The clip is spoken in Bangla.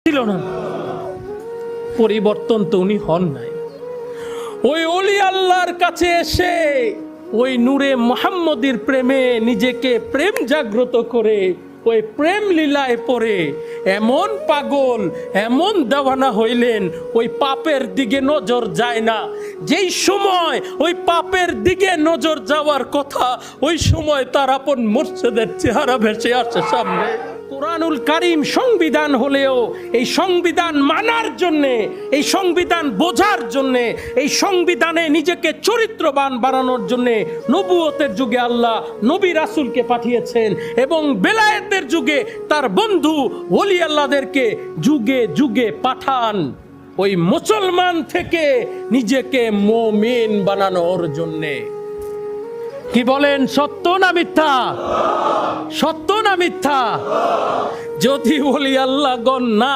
ছিল না, পরিবর্তন তো উনি হন নাই। ওই ওলি আল্লাহর কাছে এসে ওই নূরে মুহাম্মদীর প্রেমে নিজেকে প্রেম জাগ্রত করে ওই প্রেম লীলায় পড়ে এমন পাগল, এমন দেওয়ানা হইলেন, ওই পাপের দিকে নজর যায় না। যেই সময় ওই পাপের দিকে নজর যাওয়ার কথা, ওই সময় তার আপন মুর্শিদের চেহারা ভেসে আসে সামনে। কোরআনুল কারীম সংবিধান হলেও এই সংবিধান মানার জন্যে, এই সংবিধান বোঝার জন্যে, এই সংবিধানে নিজেকে চরিত্রবান বানানোর জন্যে নবুয়তের যুগে আল্লাহ নবী রাসূলকে পাঠিয়েছেন এবং বেলায়েতের যুগে তার বন্ধু ওলি আল্লাহদেরকে যুগে যুগে পাঠান ওই মুসলমান থেকে নিজেকে মুমিন বানানোর জন্যে। কি বলেন, সত্য না মিথ্যা? সত্য না মিথ্যা? যদি ওলি আল্লাহগণ না